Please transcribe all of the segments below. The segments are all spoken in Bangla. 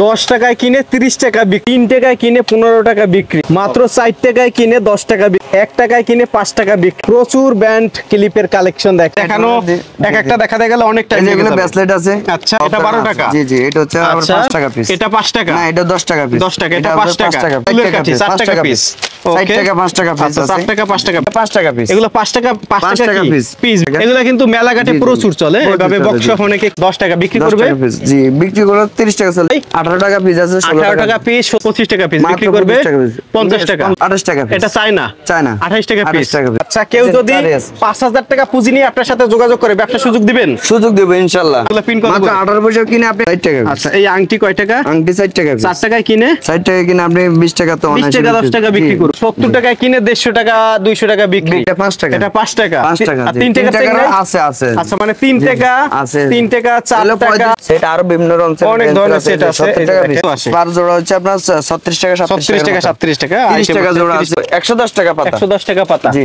10 টাকায় কিনে 30 টাকা বিক্রি, 3 টাকায় কিনে 15 টাকা বিক্রি, মাত্র 4 টাকায় কিনে 10 টাকা বিক্রি, 1 টাকায় কিনে 5 টাকা বিক্রি। প্রচুর ব্যান্ড ক্লিপের কালেকশন দেখানো, এক একটা দেখাতে গেলে অনেক টাইম লাগে। এগুলো ব্রেসলেট আছে। আচ্ছা, এটা 12 টাকা। জি জি, এটা হচ্ছে 5 টাকা পিস। এটা 5 টাকা না, এটা 10 টাকা পিস। 10 টাকা, এটা 5 টাকা। ফুলের কাঠি 4 টাকা পিস। 4 টাকা 5 টাকা পিস আছে। 4 টাকা 5 টাকা 5 টাকা পিস। এগুলো 5 টাকা 5 টাকা পিস। এগুলো কিন্তু মেলাঘাটে প্রচুর চলে। এভাবে বক্সশপ অনেকে 10 টাকা বিক্রি করবে। জি, বিক্রি করে 30 টাকা চলে। 18 টাকা পিস আছে, 18 টাকা পিস, 25 টাকা পিস বিক্রি করবে 50 টাকা। 28 টাকা পিস। এটা চায়না 28 টাকা পিস। 28 টাকা পিস। আচ্ছা, কেউ যদি 5000 টাকা পুঁজি নিয়ে আপনার সাথে যোগাযোগ করে ব্যবসা সুযোগ দিবেন? সুযোগ দেব ইনশাআল্লাহ। এগুলো পিন কত? মাত্র 18 পয়সা কিনে আপনি 60 টাকা। আচ্ছা, এই আংটি কয় টাকা? আংটি 60 টাকা। 4 টাকায় কিনে 60 টাকা কিনে আপনি 20 টাকা তো 20 টাকা 10 টাকা বিক্রি করুন। 70 টাকায় কিনে 150 টাকা 200 টাকা বিক্রি। এটা 5 টাকা। এটা 5 টাকা। 5 টাকা। আর 3 টাকা আছে আছে। আচ্ছা, মানে 3 টাকা আছে। 3 টাকা 4 টাকা সেটা আরো বিভিন্ন রকমের অনেক ধরনের সেট আছে। 70 টাকা পিস। পার জোড়া হচ্ছে আপনার 36 টাকা 37 টাকা 37 টাকা 30 টাকা জোড়া আছে। 110 টাকা পাতা। 110 টাকা পাতা। জি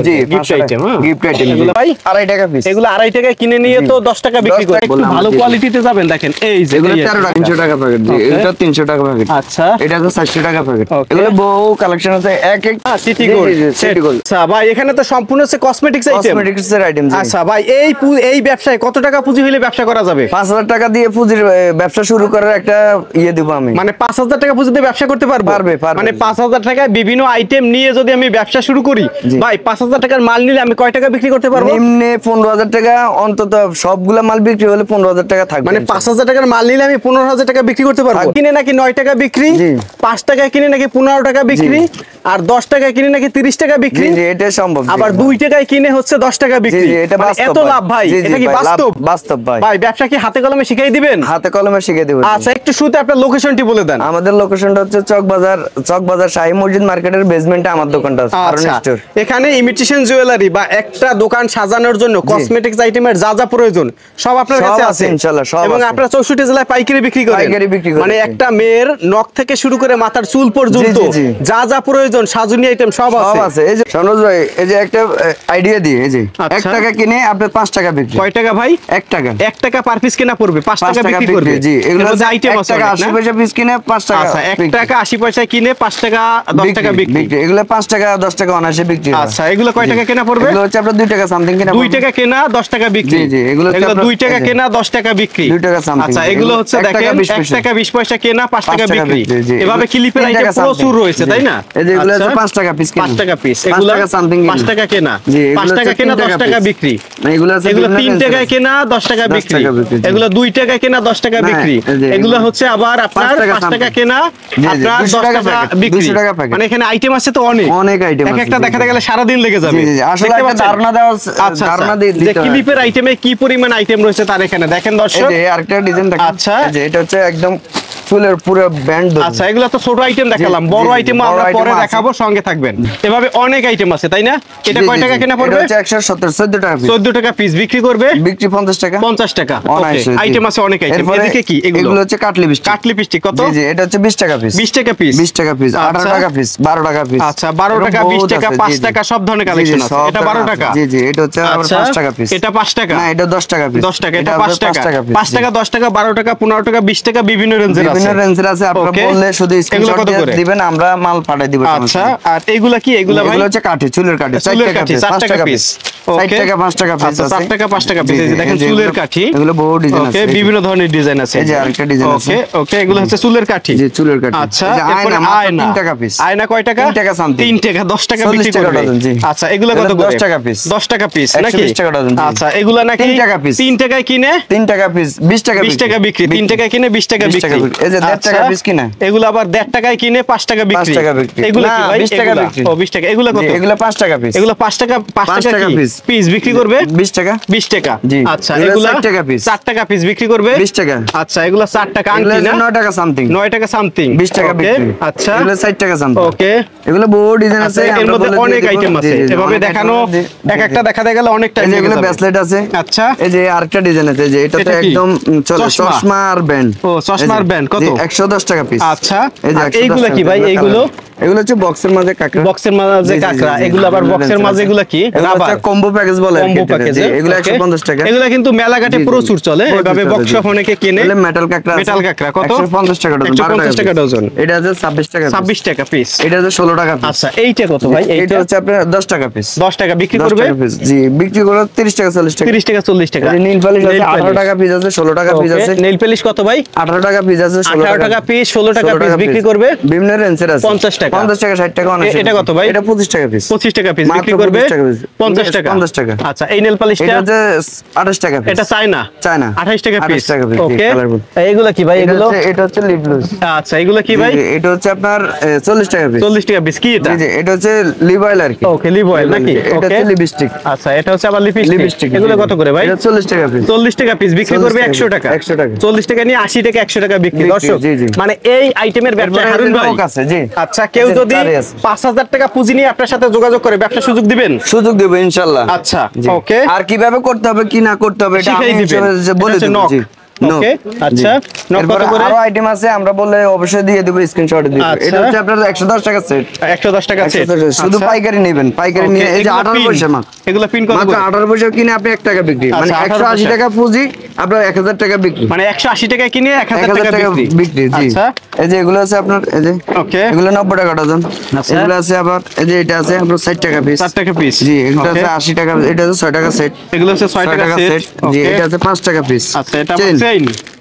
জি, গিফট আইটেম। Gift item. এগুলো ভাই 2.5 টাকা পিস। এগুলো 2.5 টাকায় কিনে নিয়ে তো 10 টাকা বিক্রি করে। একটু ভালো কোয়ালিটিতে যাবেন, দেখেন এই যে এগুলো 13 টাকা 300 টাকা প্যাকেট। জি, এটা 300 টাকা প্যাকেট। আচ্ছা, এটা তো 400 টাকা প্যাকেট। এগুলো বহু কালেকশন আছে। এক এক সিটি গোল্ড সিটি গোল্ড। আচ্ছা ভাই, এখানে তো সম্পূর্ণ হচ্ছে কসমেটিক্স আইটেম। কসমেটিক্স এর আইটেম। আচ্ছা ভাই, এই ব্যবসায় কত টাকা পুঁজি হলে ব্যবসা করা যাবে? 5000 টাকা দিয়ে পুঁজির ব্যবসা শুরু করার একটা দেব আমি। মানে 5000 টাকা পুঁজি দিয়ে ব্যবসা করতে পারবো? পারবে। মানে 5000 টাকায় বিভিন্ন আইটেম নিয়ে যদি আমি ব্যবসা শুরু করি, ভাই 5000 টাকার মাল নিলে আমি কয় টাকা বিক্রি করতে পারবো? নিম্নে 15000 টাকা অন্তত সবগুলা মাল বিক্রি হলে 15000 টাকা থাকবে। মানে 5000 টাকার মাল নিলে আমি 15000 টাকা বিক্রি করতে পারবো। কিনে নাকি 9 টাকা বিক্রি, 5 টাকায় কিনে নাকি 15 টাকা বিক্রি, আর 10 টাকায় কিনে নাকি 30 টাকা বিক্রি। জি, এটা সম্ভব। আবার 2 টাকায় কিনে হচ্ছে 10 টাকা বিক্রি। এটা বাস্তব। এত লাভ ভাই, এটা কি বাস্তব? বাস্তব ভাই। ভাই ব্যবসা কি হাতে কলমে শিখাই দিবেন? হাতে কলমে শিখিয়ে দেব। আচ্ছা, একটু শুরুতে আপনার লোকেশনটি বলে দেন। আমাদের লোকেশনটা হচ্ছে চকবাজার শাহী মসজিদ মার্কেটের বেসমেন্টে আমার দোকানটা আছে। এখানে ইমিটেশন জুয়েলারি বা একটা দোকান সাজানোর জন্য কসমেটিক্স আইটেমের যা যা প্রয়োজন সব আপনার কাছে আছে ইনশাআল্লাহ। সব এবং আপনারা 64 জেলায় পাইকারি বিক্রি করেন। মানে একটা মেয়ের নখ থেকে শুরু করে মাথার চুল পর্যন্ত যা যা প্রয়োজন সাজুনি আইটেম সব আছে। এই যে সনোজ ভাই, এই যে একটা আইডিয়া দিয়ে, এই যে 1 টাকা কিনে আপনি 5 টাকা বিক্রি। কয় টাকা ভাই? 1 টাকা। 1 টাকা পার পিস কেনা পড়বে, 5 টাকা বিক্রি করবে। জি, এগুলো যে আইটেম আছে 1 টাকা 80 পয়সা পিস কিনে 5 টাকা। আচ্ছা, 1 টাকা 80 পয়সা কিনে 5 টাকা 10 টাকা বিক্রি। এগুলো 5 টাকা 10 টাকা অনায়াসে বিক্রি। আচ্ছা, এগুলো কয় টাকা কেনা পড়বে? এগুলো হচ্ছে আপনার 2 টাকা সামথিং কিনা। 2 টাকা কেনা 10 টাকা বিক্রি। জি জি, এগুলো 2 টাকা কেনা 10 টাকা বিক্রি। 2 টাকা সামথিং। আচ্ছা, এগুলো হচ্ছে দেখেন 1 টাকা 20 পয়সা কেনা 5 টাকা বিক্রি। এভাবে ক্লিপের আইটেম প্রচুর রয়েছে, তাই না? এই যে এগুলো হচ্ছে 5 টাকা পিস কিনা। 5 টাকা পিস। এগুলো 5 টাকা সামথিং। 5 টাকা কেনা। 5 টাকা কেনা 10 টাকা বিক্রি। এগুলো 3 টাকায় কেনা 10 টাকা বিক্রি। এগুলো 2 টাকায় কেনা 10 টাকা বিক্রি। এগুলো হচ্ছে আবার আপনার 5 টাকা কেনা আপনার 10 টাকা বিক্রি। মানে এখানে আইটেম আছে তো অনেক আইটেম আছে। একটা দেখাতে গেলে সারা দিন লেগে যাবে। আসলে একটা ধারণা দেওয়া, ধারণা দিয়ে যে ক্লিপের আইটেমে কি পরিমাণ আইটেম রয়েছে তার এখানে দেখেন দর্শক। এই যে আরেকটা ডিজাইন দেখেন। আচ্ছা, এটা হচ্ছে একদম ফুলের পুরো ব্যান্ড। আচ্ছা, এগুলো তো ছোট আইটেম দেখালাম, বড় আইটেম আমরা পরে দেখাবো, সঙ্গে থাকবেন। এভাবে অনেক আইটেম আছে, তাই না? এটা কয় টাকা কেনা পড়বে? এটা হচ্ছে 170 14 টাকা পিস। 14 টাকা পিস বিক্রি করবে। বিক্রি 50 টাকা। 50 টাকা। ওকে, আইটেম আছে অনেক আইটেম। এদিকে কি এগুলো হচ্ছে কাটলি বিস্টিক। কাটলি বিস্টিক কত? জি জি, এটা হচ্ছে 20 টাকা পিস। 20 টাকা পিস। 20 টাকা পিস, 18 টাকা পিস, 12 টাকা পিস। আচ্ছা, 12 টাকা, 20 টাকা, 5 টাকা সব ধরনের কালেকশন আছে। এটা 12 টাকা। জি জি, এটা হচ্ছে আবার 5 টাকা পিস। এটা 5 টাকা। না, এটা 10 টাকা পিস। 10 টাকা, এটা 5 টাকা। 5 টাকা, 10 টাকা, 12 টাকা, 15 টাকা, 20 টাকা, বিভিন্ন রেঞ্জের আছে। বিভিন্ন রেঞ্জের আছে। আপনারা বললে শুধু স্ক্রিনশট দিয়ে দিবেন, আমরা মাল পাঠিয়ে দিব। আচ্ছা, আর এগুলা কি? এগুলা ভাই এগুলো হচ্ছে কাঠি, চুলের কাঠি। 4 টাকা পিস, 5 টাকা পিস। 4 টাকা 5 টাকা পিস আছে। 4 টাকা 5 টাকা পিস। এই যে দেখেন চুলের কাঠি। এগুলো বহু ডিজাইন আছে। ওকে, বিভিন্ন ধরনের ডিজাইন আছে। এই যে আরেকটা ডিজাইন আছে। ওকে ওকে, এগুলো হচ্ছে চুলের কাঠি। জি, চুলের কাঠি। আচ্ছা, আয়না মাত্র 3 টাকা পিস। আয়না কয় টাকা? 3 টাকা সামথিং। 3 টাকা 10 টাকা বিক্রি করবে। আচ্ছা, এগুলো কত করে? 10 টাকা পিস। 10 টাকা পিস নাকি? 120 টাকা ডজন। আচ্ছা, এগুলো নাকি 3 টাকা পিস। 3 টাকায় কিনে 3 টাকা পিস, 20 টাকা 20 টাকা বিক্রি। 3 টাকায় কিনে 20 টাকা বিক্রি। এই যে 1.5 টাকা পিস কিনা। এগুলো আবার 1.5 টাকায় কিনে 5 টাকা বিক্রি। 5 টাকা বিক্রি। এগুলো কি ভাই? 20 টাকা বিক্রি। ও 20 টাকা। এগুলো কত? এগুলো 5 টাকা পিস। এগুলো 5 টাকা 5 টাকা পিস পিস বিক্রি করবে 20 টাকা। 20 টাকা। আচ্ছা, এগুলো 4 টাকা পিস। 4 টাকা পিস বিক্রি করবে 20 টাকা। আচ্ছা, এগুলো 4 টাকা আংটি না? 9 টাকা সামথিং। 9 টাকা সামথিং। 20 টাকা বিক্রি। আচ্ছা, এগুলো 60 টাকা সামথিং। ওকে, এগুলো বহু ডিজাইন আছে। এর মধ্যে অনেক আইটেম আছে। এভাবে দেখানো, এক একটা দেখাতে গেলে অনেক টাইম লাগে। এগুলো ব্রেসলেট আছে। আচ্ছা, এই যে আরেকটা ডিজাইন আছে, যে এটা তো একদম চলে, চশমা আর ব্যান্ড। ও, চশমা আর ব্যান্ড কত? 110 টাকা পিস। আচ্ছা, এই যে এইগুলো কি ভাই? এইগুলো এগুলো হচ্ছে বক্সের মাঝে কাঁকড়া, বক্সের মাঝে কাঁকড়া, এগুলো আবার বক্সের মাঝে এগুলো কি রাবার কম্বো প্যাকেজ বলে, কম্বো প্যাকেজ, এগুলো 150 টাকা। এগুলো কিন্তু মেলাঘাটে প্রচুর চলে, এভাবে বক্স অনেকে কিনে। মেটাল কাঁকড়া, মেটাল কাঁকড়া কত? 150 টাকা ডজন, 150 টাকা ডজন। এটা আছে 26 টাকা, 26 টাকা পিস। এটা আছে 16 টাকা পিস। আচ্ছা এইটা কত ভাই? এটা হচ্ছে আপনার 10 টাকা পিস। 10 টাকা বিক্রি করবে? জি, বিক্রি করে 30 টাকা 40 টাকা। 30 টাকা 40 টাকা। নীল পালিশ আছে 18 টাকা পিস আছে, 16 টাকা পিস আছে। নেল পলিশ কত ভাই? 18 টাকা পিস আছে, 18 টাকা পিস, 16 টাকা পিস বিক্রি করবে। বিভিন্ন রেঞ্জের আছে, 50 টাকা, 50 টাকা, 60 টাকা, 79 এটা কত ভাই? এটা 25 টাকা পিস। 25 টাকা পিস মাত্র বিক্রি করবে 50 টাকা পিস। 50 টাকা। 50 টাকা। আচ্ছা এই নেল পলিশটা? এটা হচ্ছে 28 টাকা পিস। এটা চায়না? চায়না 28 টাকা পিস। 28 টাকা পিস। ওকে, কালারফুল। এইগুলা কি ভাই? এগুলো এটা হচ্ছে লিপ গ্লুজ। আচ্ছা এগুলো কি ভাই? এটা হচ্ছে আপনার 40 টাকা পিস। 40 টাকা পিস। কি এটা? জি জি, এটা হচ্ছে লিপ অয়েল আর কি। ওকে, লিপ অয়েল নাকি? এটা ওকে, হচ্ছে লিপস্টিক। আচ্ছা এটা হচ্ছে আবার লিপস্টিক। এগুলো কত করে ভাই? এটা 40 টাকা পিস। 40 টাকা পিস বিক্রি করবে 100 টাকা। 100 টাকা। 40 টাকা নিয়ে 80 টাকা, 100 টাকা বিক্রি। দর্শক জি, জি। মানে এই আইটেমের ব্যবসা হারুন ভাই আছে। জি, আচ্ছা কেউ যদি 5000 টাকা পুঁজি নিয়ে আপনার সাথে যোগাযোগ করে ব্যবসা সুযোগ দিবেন? সুযোগ দেব ইনশাআল্লাহ। আচ্ছা জি। ওকে, আর কিভাবে করতে হবে কি না করতে হবে এটা আমি শিখাই দিবেন। বলে এটা হচ্ছে দেব। নক। জি, ওকে, আচ্ছা নক কত করে? আরো আইটেম আছে, আমরা বললে অবশ্যই দিয়ে দেব, স্ক্রিনশট দিব। আচ্ছা। এটা হচ্ছে আপনার 110 টাকা সেট। 110 টাকা সেট। শুধু পাইকারি নেবেন, পাইকারি নিয়ে এই যে 18 পয়সা মাত্র। এগুলো পিন কত মাত্র করে? 18 পয়সা কিনে আপনি 1 টাকা বিক্রি, মানে আচ্ছা, 180 টাকা পুঁজি, আপনার 1000 টাকা বিক্রি, মানে 180 টাকা কিনে 1000 1000 টাকা টাকা বিক্রি। বিক্রি। জি, আচ্ছা এই যে এগুলো আছে আপনার, এই যে ওকে, এগুলো 90 টাকা ডজন। আচ্ছা। এগুলো আছে আবার এই যে এটা আছে আপনার 60 টাকা পিস। 60 টাকা পিস। জি, এটা ওকে। আছে 80 টাকা, এটা আছে 6 টাকা সেট। এগুলো হচ্ছে 6 টাকা সেট। জি, ওকে, এটা আছে 5 টাকা পিস। আচ্ছা এটা চেইন।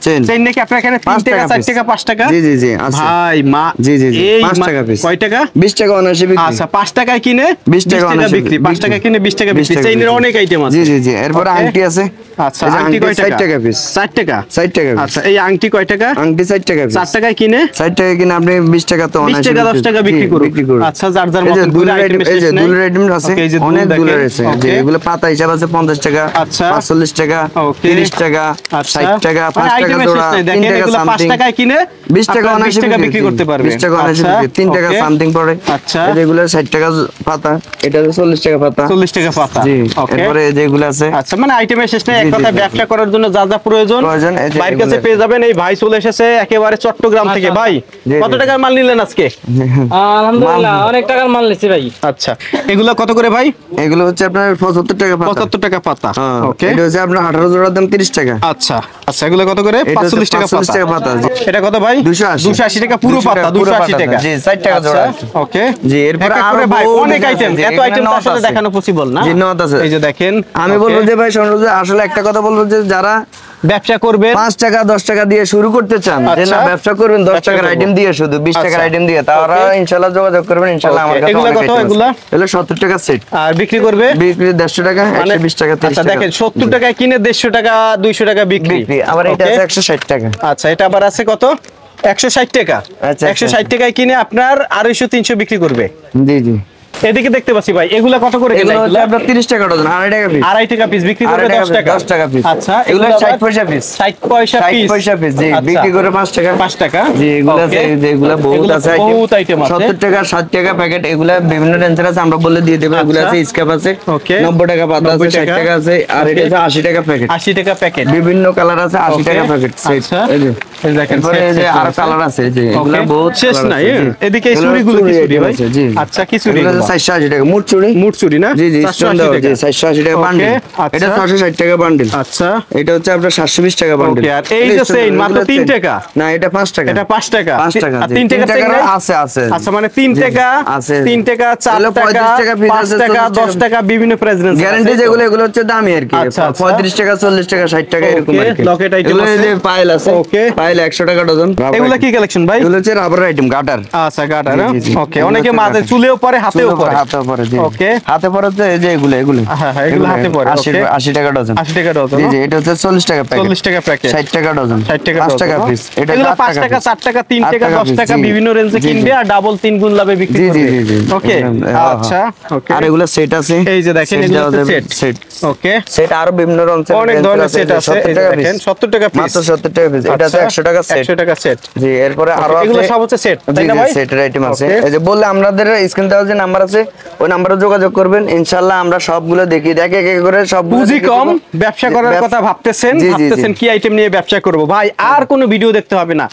চেইন চেইন নাকি আপনার এখানে 3 টাকা, 4 টাকা, 5 টাকা? জি জি জি আছে। ভাই মা, জি জি জি, এই 5 টাকা পিস। কয় টাকা? 20 টাকা অনায়াসে বিক্রি। আচ্ছা 5 টাকায় কিনে 20 টাকা অনায়াসে বিক্রি। 5 টাকা কিনে 20 টাকা বিক্রি। চেইনের অনেক আইটেম আছে। জি জি জি, এরপর ওকে। আংটি আছে। আচ্ছা এই যে আংটি কয় 60 টাকা? টাকা পিস। 60 টাকা। 60 টাকা পিস। আচ্ছা এই আংটি কয় টাকা? আংটি 60 টাকা পিস। 4 টাকায় কিনে 60 টাকা কিনে আপনি 20 টাকা তো 20 অনায়াসে টাকা 10 টাকা বিক্রি করুন। আচ্ছা যার যার এই যে মতন করে দুলের আইটেম আইটেম, এই যে দুলের আইটেম আছে, ওকে, এই যে দুল অনেক দেখেন। দুলের আছে। যে ওকে। এগুলো পাতা হিসাব আছে 50 টাকা, আচ্ছা। 45 টাকা, ওকে। 30 টাকা, আচ্ছা 60 টাকা, 5 টাকা আইটেমের জোড়া, শেষ নাই। 3 দেখেন টাকা এগুলো 5 সামথিং। টাকায় কিনে 20 টাকা আপনারা অনায়াসে 20 টাকা বিক্রি করতে পারবেন। 20 টাকা অনায়াসে আচ্ছা, বিক্রি, 3 টাকা ওকে। সামথিং পড়ে। আচ্ছা। এই যেগুলো 60 টাকা পাতা, এটা 40 টাকা পাতা। 40 টাকা পাতা। জি, ওকে। এরপরে যেগুলো আছে, আচ্ছা মানে আইটেমের শেষ নেই। এক জি, জি, কথায় জি। ব্যবসা করার জন্য যা যা প্রয়োজন এই যে ভাইয়ের কাছে এগুলো পেয়ে যাবেন। এই ভাই চলে এসেছে একেবারে চট্টগ্রাম থেকে। ভাই জি, কত জি। টাকার মাল নিলেন আজকে? আলহামদুলিল্লাহ অনেক টাকার মাল নিচ্ছি ভাই। আচ্ছা এগুলো কত করে ভাই? এগুলো হচ্ছে আপনার 75 টাকা পাতা। 75 টাকা পাতা। হ্যাঁ, ওকে। এটা হচ্ছে আপনার 18 জোড়ার দাম 30 টাকা। আচ্ছা আচ্ছা এগুলো কত করে? এটা হচ্ছে 45 টাকা 45 টাকা পাতা। জি। এটা কত ভাই? 280 280 টাকা পুরো 280 পাতা। টাকা পুরো 280 পাতা। টাকা। জি, 60 টাকা জোড়া। আচ্ছা, ওকে। জি, এরপর এক এক আরো করে ভাই বহু অনেক ডিজাইন আইটেম। আছে। এত এখানে আইটেম তো নট আসলে আছে। দেখানো পসিবল না। জি, নট আছে। এই যে দেখেন আমি বলবো যে ভাই শুনুন, যে আসলে একটা কথা বলবো যে যারা ব্যবসা করবে 5 টাকা 10 টাকা দিয়ে শুরু করতে চান, যে আচ্ছা। না ব্যবসা করবেন 10 ব্যবসা টাকার করবো। আইটেম দিয়ে, শুধু 20 টাকার আচ্ছা। আইটেম দিয়ে, তারা ওকে। ইনশাআল্লাহ যোগাযোগ করবেন। ইনশাআল্লাহ আমার ওকে। কাছে এগুলা অনেক কত item আছে। এগুলা? এগুলো 70 টাকা সেট। আর বিক্রি করবে বিক্রি 150 টাকা, 120 টাকা, 30 আচ্ছা টাকা। দেখেন 70 টাকায় কিনে 150 টাকা 200 টাকা বিক্রি। বিক্রি। আবার এটা ওকে। আছে 160 টাকা। আচ্ছা এটা আবার আছে কত? 160 টাকা। আচ্ছা, 160 টাকায় কিনে আপনার 250 300 বিক্রি করবে। জি জি। এদিকে দেখতে পাচ্ছি ভাই এগুলা কত করে এগুলো কিনা? হচ্ছে আপনার 30 টাকা ডজন, 2.5 টাকা পিস। 2.5 টাকা পিস বিক্রি করবে 10 টাকা। 10 টাকা পিস। আচ্ছা এগুলো এগুলো 60 পয়সা পিস। 60 পয়সা 60 পিস। পয়সা পিস। জি, আচ্ছা। বিক্রি করে 5 টাকা। 5 টাকা। জি, এগুলো ওকে। আছে, যে এগুলো বহুত এগুলো আছে বহুত আইটেম আছে। 70 টাকা 60 টাকা প্যাকেট, এগুলা বিভিন্ন রেঞ্জের আছে, আমরা বললে দিয়ে দেব। এগুলো আচ্ছা। আছে স্ক্যাপ আছে, ওকে। 90 টাকা পাতা আছে, 60 টাকা আছে, আর এটা আছে 80 টাকা প্যাকেট। 80 টাকা প্যাকেট। বিভিন্ন কালার আছে, 80 ওকে। টাকা প্যাকেট সেট। আচ্ছা। এই যে এই দেখেন এরপরে set এই যে set আরো আছে। কালার আছে, যে এগুলা ওকে। বহুত শেষ colour নাই, আছে, জি। এদিকে এই এগুলো চুড়িগুলো কি চুড়ি ভাই? আছে, জি। আচ্ছা কি চুড়ি এগুলো এগুলো? 480 টাকা মুঠ চুড়ি। মুঠ চুড়ি না? জি জি, 480 সুন্দর, জি, টাকা। 480 টাকা ওকে, বান্ডিল। আচ্ছা। এটা 660 টাকা বান্ডিল। আচ্ছা এটা হচ্ছে আপনার 720 টাকা বান্ডিল। ওকে, আর এই যে চেইন মাত্র 3 টাকা। না, এটা 5 টাকা। এটা 5 টাকা। 5 টাকা, আর জি। 3 টাকা 3 চেইন টাকার নাই? আছে, আছে। আচ্ছা মানে 3 জি, টাকা আছে। 3 টাকা 4 এগুলো টাকা 35 টাকা piece 5 আছে, টাকা 40 10 টাকা বিভিন্ন প্রাইস রেঞ্জ। গ্যারান্টি যেগুলো, এগুলো হচ্ছে দামি আর কি। আচ্ছা, আচ্ছা। 35 টাকা 40 টাকা 60 টাকা এরকম ওকে, আর কি। লকেট আইটেম এগুলো এই আছে। যে পাইল আছে। ওকে। পাইল 100 টাকা ডজন। এগুলা কি কালেকশন ভাই? এগুলো হচ্ছে রাবার আইটেম, গাটার। আচ্ছা গাটার। জি, জি, জি। ওকে, এগুলো অনেকে হচ্ছে মাঝে গাটার। চুলেও পরে হাতেও পরে। হাতে পরে, জি। ওকে। হাতে পরে হচ্ছে এই যে এগুলো। হ্যাঁ, হ্যাঁ, এগুলো হাতে পরে, 80 ওকে। 80 টাকা ডজন। 80 টাকা ডজন। জি জি, এটা হচ্ছে 40 টাকা প্যাকেট। 40 টাকা প্যাকেট। 60 টাকা ডজন। 60 টাকা 5 ডজন, টাকা না? পিস। এটা এগুলো 8 5 টাকা 4 টাকা 3 টাকা 10 piece, টাকা জি। বিভিন্ন রেঞ্জে জি, কিনবে জি। আর ডাবল 3 গুণ লাভে বিক্রি জি, জি, করবে। জি, জি। ওকে, হ্যাঁ, আচ্ছা ওকে। আর এগুলো সেট আছে। এই যে দেখেন Set এগুলো দেওয়া হচ্ছে যাবে, সেট। set। ওকে, সেট আরো বিভিন্ন রকমের অনেক ধরনের সেট আছে। 70 এই যে টাকা দেখেন piece। 70 টাকা পিস। মাত্র 70 টাকা পিস। এটা আছে আচ্ছা। 100 টাকা সেট। 100 টাকা সেট। জি, এরপরে আরো এগুলো সব হচ্ছে সেট, তাই না ভাই? সেটের আইটেম আছে। এই যে বললে আমাদের স্ক্রিন দেওয়া যে নাম্বার আছে, ওই নম্বরে যোগাযোগ করবেন, ইনশাআল্লাহ আমরা সবগুলো দেখি দেখে এক এক করে সবগুলো পুঁজি কম, ব্যবসা করার কথা ভাবতেছেন কি আইটেম নিয়ে ব্যবসা করব ভাই, আর কোনো ভিডিও দেখতে হবে না,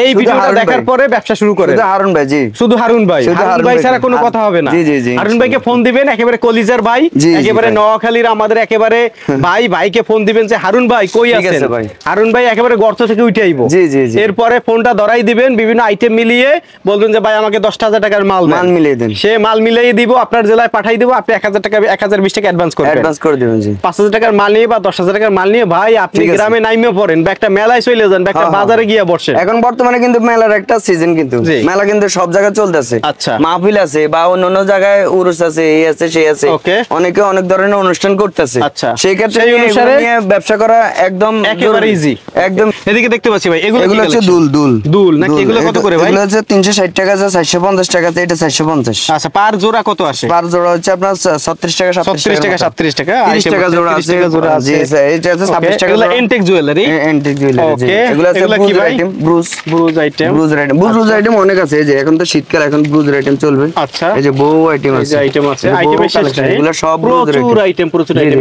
এই ভিডিওটা দেখার পরে ব্যবসা শুরু করেন। শুধু হারুন ভাই, জি শুধু হারুন ভাই, হারুন ভাই ছাড়া কোনো কথা হবে না। জি জি জি, হারুন ভাইকে ফোন দিবেন, একেবারে কলিজার ভাই, একেবারে নোয়াখালীর আমাদের একেবারে ভাই, ভাইকে ফোন দিবেন যে হারুন ভাই কই আছেন, হারুন ভাই একেবারে গর্ত থেকে উঠে আইবো। জি জি জি, এরপরে ফোনটা ধরাই দিবেন, বিভিন্ন আইটেম মিলিয়ে বলবেন যে ভাই আমাকে 10,000 টাকার মাল মিলিয়ে দেন, সে মাল মিলিয়ে দিব, আপনার জেলায় পাঠাই দিব, আপনি 1000 টাকা 1020 টাকা অ্যাডভান্স করবেন, অ্যাডভান্স করে দিবেন। জি, 5000 টাকার মাল নিয়ে বা 10,000 টাকার মাল নিয়ে ভাই আপনি গ্রামে নাইমে পড়েন বা একটা মেলায় চলে যান বা একটা বাজারে গিয়ে বসেন। এখন বর্তমানে কিন্তু মেলার একটা সিজন, কিন্তু মেলা কিন্তু সব জায়গায় চলতেছে। আচ্ছা, মাহফিল আছে বা অন্যান্য জায়গায় উরুস আছে, এই আছে সেই আছে, অনেকে অনেক ধরনের অনুষ্ঠান করতেছে। আচ্ছা, সেই ক্ষেত্রে এই অনুসারে ব্যবসা করা একদম একেবারে ইজি। একদম। এদিকে দেখতে পাচ্ছি ভাই, এগুলো হচ্ছে দুল নাকি? এগুলো কত করে ভাই? এগুলো হচ্ছে 360 টাকা আছে, 450 টাকা আছে, এটা 450। আচ্ছা, পার জোড়া কত আসে? পার জোড়া হচ্ছে আপনার 36 টাকা, 36 টাকা, 37 টাকা, 30 টাকা জোড়া আছে। জি স্যার, এটা আছে 26 টাকা। এগুলো এন্টিক জুয়েলারি, এন্টিক জুয়েলারি। জি, এগুলো আছে কি ভাই? Brugge item. ব্রুজ আইটেম অনেক আছে। এই যে এখন তো শীতকাল, এখন ব্রুজ আইটেম চলবে। আচ্ছা, এই যে বউ আইটেম আছে, আইটেম আছে, আইটেমের শেষ নাই, এগুলো সব প্রচুর আইটেম।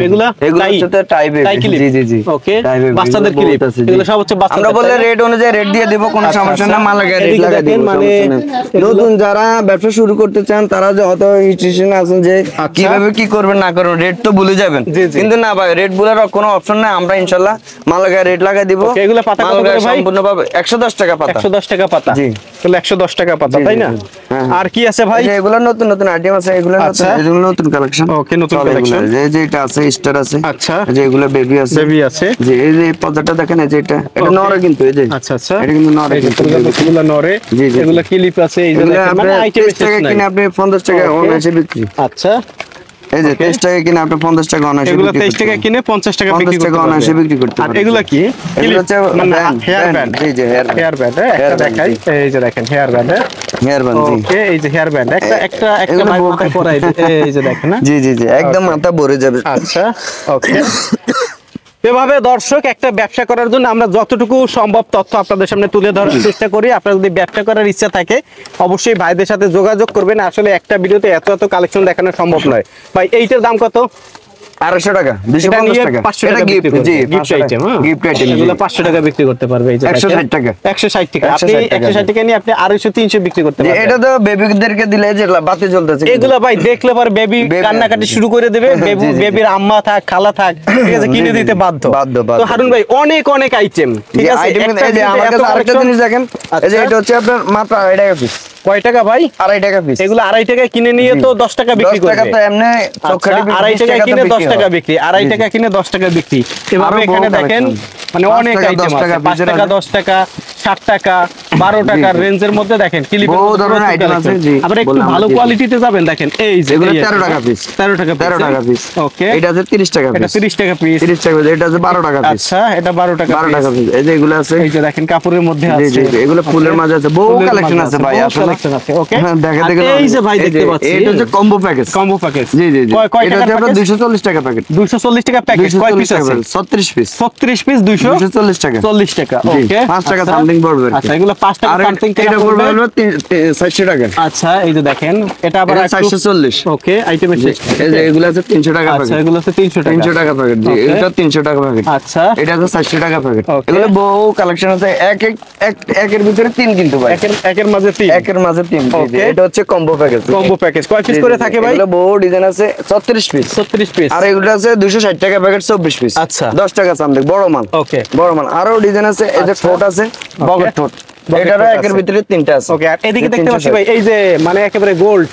এগুলো হচ্ছে টাইপ। জি জি জি, ওকে, বাচ্চাদের ক্লিপ, এগুলো সব হচ্ছে বাচ্চাদের। আমরা বললে রেট অনুযায়ী রেট দিয়ে দেব, কোনো সমস্যা না, মাল লাগা রেট লাগা দেব। মানে নতুন যারা ব্যবসা শুরু করতে চান তারা যে অত হিস্ট্রিশন আছেন যে কিভাবে কি করবেন না করবেন, রেট তো ভুলে যাবেন, কিন্তু না ভাই, রেট ভুলার কোনো অপশন নাই, আমরা ইনশাআল্লাহ মাল লাগা রেট লাগাই দিব। এগুলো পাতা কত করে ভাই? সম্পূর্ণভাবে 110 টাকা পাতা। 110 টাকা পাতা। জি, তাহলে 110 টাকা পাতা, তাই না? আর কি আছে ভাই? এগুলো নতুন নতুন আইটেম আছে, এগুলো নতুন কালেকশন। ওকে, নতুন কালেকশন। এই যে এটা আছে, স্টার আছে। আচ্ছা, যে এগুলো বেবি আছে, যে এই যে পর্দাটা দেখেন, এই যে এটা নরে, কিন্তু এই যে আচ্ছা আচ্ছা, এটা কিন্তু নরে, এগুলো নরে। এগুলো ক্লিপ আছে, এই যে মানে আইটেম টাকা কিনে আপনি 50 টাকা অনায়াসে বিক্রি। আচ্ছা, এই যে 23 টাকা কিনে আপনি 50 টাকা অনায়াসে বিক্রি। এগুলো 23 টাকা কিনে 50 টাকা বিক্রি করতে পারবেন, অনায়াসে বিক্রি করতে পারবেন। আর এগুলো কি? এগুলো হচ্ছে মানে হেয়ার ব্যান্ড। জি জি, হেয়ার ব্যান্ড। একটা দেখাই, এই যে দেখেন হেয়ার ব্যান্ড। ওকে, এই যে হেয়ার ব্যান্ড, একটা মাথায় পরাই, এই যে দেখেন না? জি জি জি, একদম মাথা ভরে যাবে। আচ্ছা, ওকে। এভাবে দর্শক, একটা ব্যবসা করার জন্য আমরা যতটুকু সম্ভব তথ্য আপনাদের সামনে তুলে ধরার চেষ্টা করি। আপনারা যদি ব্যবসা করার ইচ্ছা থাকে অবশ্যই ভাইদের সাথে যোগাযোগ করবেন। আসলে একটা ভিডিওতে এত কালেকশন দেখানো সম্ভব নয় ভাই। এইটার দাম কত? 250 টাকা, 250 টাকা। 500 টাকা গিফট, জি, গিফট আইটেম। গিফট আইটেম এগুলো 500 টাকা বিক্রি করতে পারবে। এই যে 160 টাকা, 160 টাকা। আপনি 160 টাকা নিয়ে আপনি 250 300 বিক্রি করতে পারবেন। এটা তো বেবিদেরকে দিলে যে বাতি জ্বলতেছে, এগুলো ভাই দেখলে পরে বেবি কান্নাকাটি শুরু করে দেবে। বেবির আম্মা থাক, খালা থাক, ঠিক আছে, কিনে দিতে বাধ্য। তো হারুন ভাই, অনেক অনেক আইটেম, ঠিক আছে। এই যে আমার কাছে আরেকটা জিনিস দেখেন, এই যে এটা হচ্ছে আপনার মাত্র 2.5 টাকা পিস। কয় টাকা ভাই? 2.5 টাকা পিস। এগুলো 2.5 টাকা কিনে নিয়ে তো 10 টাকা বিক্রি করবে। 10 টাকা তো এমনি চোখকাটি 2.5 টাকা কিনে 10 টাকা বিক্রি, 2.5 টাকা কিনে 10 টাকা বিক্রি। এভাবে এখানে দেখেন মানে অনেক আইটেম আছে। 5 টাকা, 10 টাকা, 60 টাকা, 12 টাকার রেঞ্জের মধ্যে দেখেন ক্লিপ বহু ধরনের আইটেম আছে। জি, আবার একটু ভালো কোয়ালিটিতে যাবেন, দেখেন এই যে এগুলো 13 টাকা পিস। 13 টাকা পিস। ওকে, এটা আছে 30 টাকা পিস। এটা 30 টাকা পিস। 30 টাকা পিস। এটা আছে 12 টাকা পিস। আচ্ছা, এটা 12 টাকা পিস। এই যে এগুলো আছে, এই যে দেখেন কাপড়ের মধ্যে আছে। জি জি, এগুলো ফুলের মাঝে আছে, বহু কালেকশন আছে ভাই, আসলে কালেকশন আছে। ওকে, দেখে দেখে এই যে ভাই দেখতে পাচ্ছি, এটা হচ্ছে কম্বো প্যাকেজ। জি জি জি, এটা হচ্ছে আপনার 240 টাকা প্যাকেট। 240 টাকা প্যাকেজ। কয় পিস আছে? 36 পিস। 36 পিস 240 টাকা। 40 টাকা। ওকে, 5 টাকা সামথিং পড়বে। আচ্ছা, এগুলো 5 টাকা সামথিং এটা পড়বে হলো 400 টাকা। আচ্ছা, এই যে দেখেন, এটা আবার 440। ওকে, আইটেমের শেষ। এই যে এগুলো আছে 300 টাকা প্যাকেট। আচ্ছা, এগুলো আছে 300 টাকা। 300 টাকা প্যাকেট। জি, এটা 300 টাকা প্যাকেট। আচ্ছা, এটা আছে 400 টাকা প্যাকেট। এগুলো বহু কালেকশন আছে, একের ভিতরে 3 কিন্তু ভাই। একের মাঝে 3। একের মাঝে 3। এটা হচ্ছে কম্বো প্যাকেজ। কম্বো প্যাকেজ কয় পিস করে থাকে ভাই? এগুলো বহু ডিজাইন আছে, 36 পিস। 36 পিস। আর এগুলো আছে 260 টাকা প্যাকেট, 24 পিস। আচ্ছা, 10 টাকা সামথিং, বড় মাল। ওকে, বড় মাল। আরো ডিজাইন আছে, এই যে ঠোঁট আছে, বগের ঠোঁট, এটারও একের ভিতরে 3টা আছে। ওকে, আর এদিকে দেখতে পাচ্ছি ভাই, এই যে মানে একেবারে গোল্ড,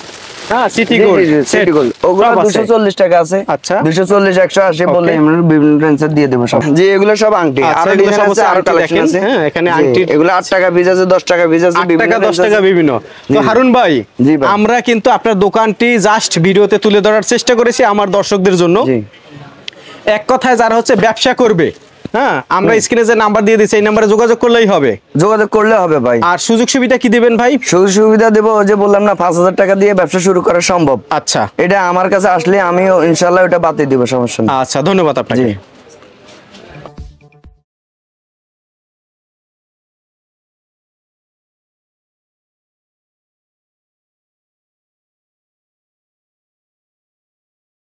হ্যাঁ, সিটি গোল্ড, সিটি গোল্ড, ওগুলো 240 টাকা আছে। আচ্ছা, 240, 180 বললে আমরা বিভিন্ন রেঞ্জে দিয়ে দেব সব। জি, এগুলো সব আংটি। আর ডিজাইন আছে, আর কালেকশন আছে। হ্যাঁ, এখানে আংটি, এগুলো 8 টাকা পিস আছে, 10 টাকা পিস আছে, 8 টাকা, 10 টাকা বিভিন্ন। তো হারুন ভাই, আমরা কিন্তু আপনার দোকানটি জাস্ট ভিডিওতে তুলে ধরার চেষ্টা করেছি আমার দর্শকদের জন্য। এক কথায় যারা হচ্ছে ব্যবসা করবে, হ্যাঁ, আমরা স্ক্রিনে যে নাম্বার দিয়ে দিচ্ছি এই নাম্বারে যোগাযোগ করলেই হবে। যোগাযোগ করলে হবে ভাই। আর সুযোগ সুবিধা কি দিবেন ভাই? সুযোগ সুবিধা দেব, যে বললাম না 5000 টাকা দিয়ে ব্যবসা শুরু করা সম্ভব। আচ্ছা, এটা আমার কাছে আসলে আমিও ইনশাআল্লাহ ওটা বাতিল দিব, সমস্যা নেই। আচ্ছা, ধন্যবাদ আপনাকে।